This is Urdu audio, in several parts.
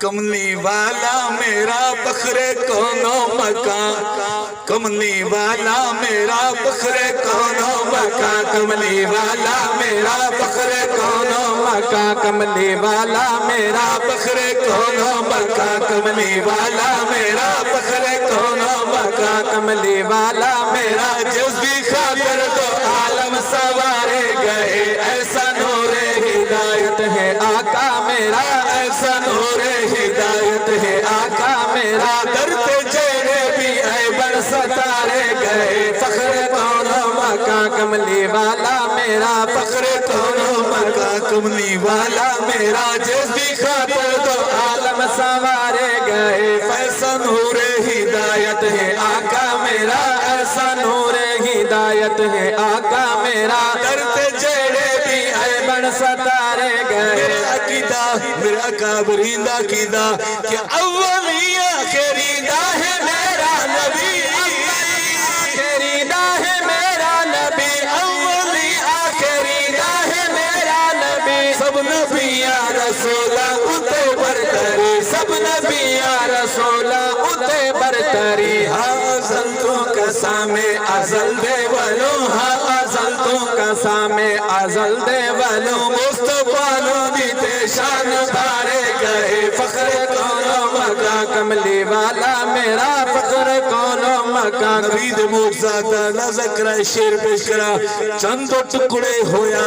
کملی والا میرا فخر کونو مکان کملی والا میرا فخر کونو مکان کملی والا میرا فخر کونو مکان کملی والا میرا فخر کونو مکان کملی والا میرا فخر کونو مکان کملی والا میرا جس بھی خاطر تو عالم سوارے گئے ایسا نور ہدایت ہے آقا میرا ایسا نور ہدایت ہے آقا میرا درتے چہرے بھی اے بڑھ ستارے گئے فخر کونو مکان کملی والا میرا فخر کونو مکان کملی والا میرا جس بھی خاطر تو عالم سوارے گئے ایسا نور ہدایت ہے آقا میرا ایسا نور ہدایت ہے آقا میرا درتے چہرے بھی اے بڑھ ستارے گئے میرا عقیدہ میرا اکابرین دا عقیدہ کہ اولی آخری دا ہے میرا نبی آخری دا ہے میرا نبی اولی آخری دا ہے میرا نبی سب نبی یا رسولہ اتے برتری سب نبی یا رسولہ اتے برتری ازل تو قسامِ ازل دے ولو ازل تو قسامِ ازل دے ولو مصطفیٰ نو دیتے شان بھارے گئے فخر کونو مکان کملی والا میرا فخر کونو مکان نبی دے معجزات اللہ ذکرہ شیر پیش کرا چند ٹکڑے ہویا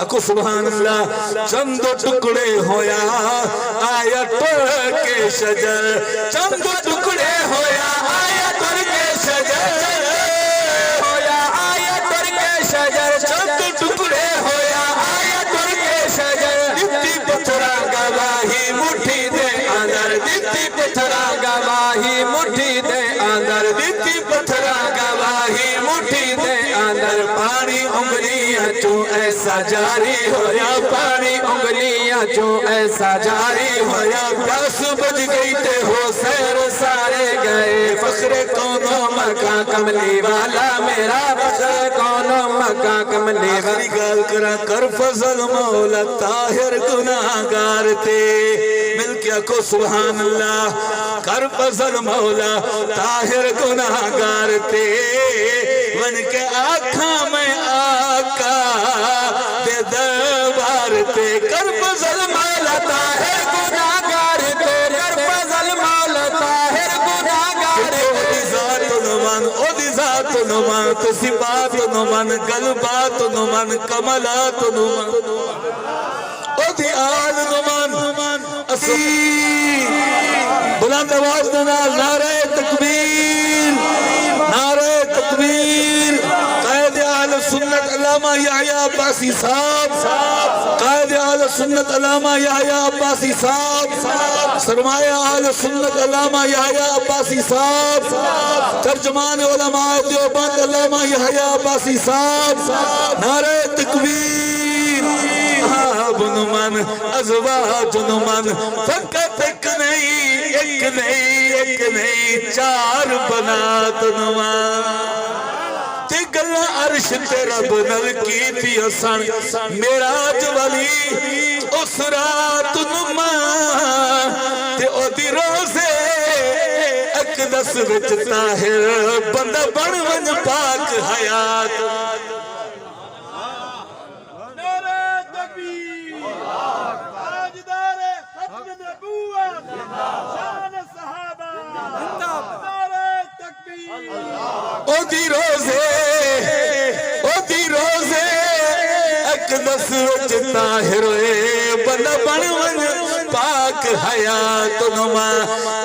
اکو سبحان اللہ چند ٹکڑے ہویا آیا تر کے شجر چند ٹکڑے ہویا آیا تر کے شجر ہویا آیا تر کے شجر چند ٹکڑے ہویا آیا تر کے شجر دیتی پتھرا گواہی مٹھی دے اندر دیتی پتھرا گواہی مٹھی دے اندر دیتی پتھرا گواہی مٹھی دے اندر پانی انگلیاں چوں ایسا جاری ہویا پانی انگلیاں چوں ایسا جاری ہویا پیاس بج گئی تے ہو سیر سارے گئے فخر کونو مکان کملی والا میرا فخر کونو مکان کملی والا آخری گال کرا کر فضل مولا طاہر گناہگار تے مل کیا کو سبحان اللہ کر فضل مولا طاہر گناہگار تے ون کے آنکھاں میں آقا دے دربار تے کر فضل مولا طاہر گناہگار تے کر فضل مولا طاہر گناہگار تے او دی ذات نمان او دی ذات نمان تو صفات نمان قلبات نمان کمالات نمان او دی آل نمان اسی بلند آواز نال نعرہ تکبیر نعرہ تکبیر قائد اہل سنت علامہ یحییٰ عباسی صاحب قائد اہل سنت علامہ یحییٰ عباسی صاحب سرمایہ اہل سنت علامہ یحییٰ عباسی صاحب ترجمان علماء دیوبند علامہ یحییٰ عباسی صاحب نعرہ تکبیر آب نمان ازواج نمان فقط ایک نہیں چار بنات نمان تے گلہ عرش تے رب نل کی تھی اسان میراج والی اس رات نمان تے او دی روزے اقدس وچ طاہر بندہ بن ون پاک حیات او دی روزے اقدس وچ طاہر بندہ بن ون پاک حیات نما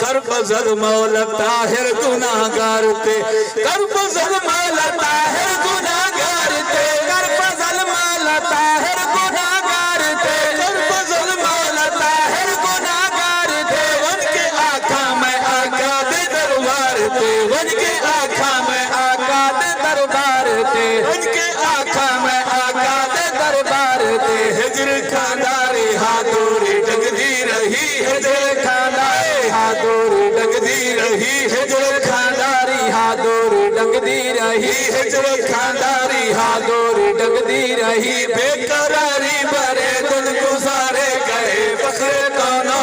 کر فضل مولا طاہر گناہگار تے کر فضل مولا طاہر گناہگار تے کر فضل مولا طاہر گناہگار تے کر فضل مولا طاہر گناہگار تے ون کے آقا میں آقا دے دربار تے ون کے آقا میں آقا دے دربار تے ون کے آقا میں آقا دے دربار تے ہجر خانداری ہاتھوری ڈگ دی رہی ہجر خانداری ہاتھوری ڈگ دی رہی ہجر خانداری ہاتھوری ڈگ دی رہی ہجر خانداری ہاتھوری ڈگ دی رہی بے قراری برے دن گزارے گئے فخر کونو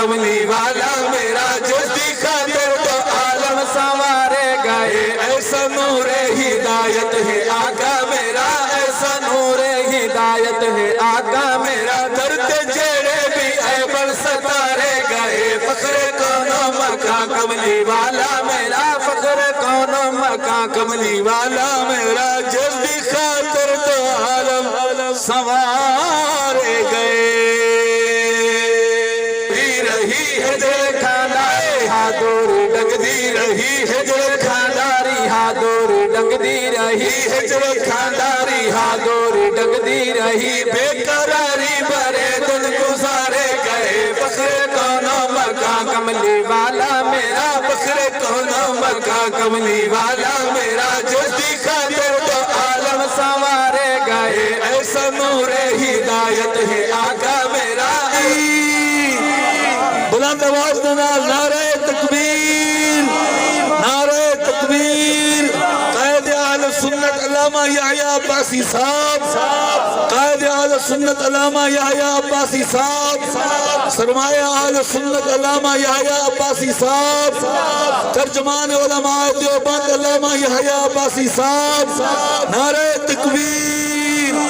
کملی والا میرا جس کی خاطر تو عالم سنوارے گئے ایسا نور ہدایت ہے آقا میرا ایسا نور ہدایت ہے آقا میرا درد جیڑے بھی ایبر ستارے گئے فخر کون و مکان کملی والا میرا فخر کون و مکان کملی والا میرا جس کی خاطر تو عالم سنوارے گئے رہی ہے جل کھانداری ہادوری ڈنگ دی رہی ہے جل کھانداری ہادوری ڈنگ دی رہی ہے جل کھانداری ہادوری ڈنگ دی رہی بے قراری برے دن گزارے گئے فخر کون و مکان کملی والا میرا فخر کون و مکان کملی والا میرا جس کی خاطر تو عالم سنوارے گئے ایسا نور ہدایت ہے آقا میرا بلند آواز نال نعرہ تکبیر نعرہ تکبیر قائد اہل سنت علامہ یحییٰ عباسی صاحب قائد اہل سنت علامہ یحییٰ عباسی صاحب سرمایہ اہل سنت علامہ یحییٰ عباسی صاحب ترجمان علماء دیوبند علامہ یحییٰ عباسی صاحب نعرہ تکبیر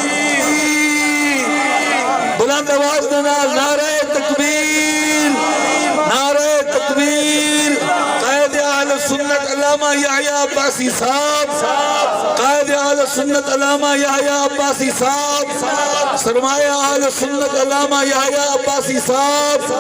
بلند آواز نال نعرہ تکبیر نعرہ تکبیر قائد اہل سنت علامہ یحییٰ عباسی صاحب قائد اہل سنت علامہ یحییٰ عباسی صاحب سرمایہ اہل سنت علامہ یحییٰ عباسی صاحب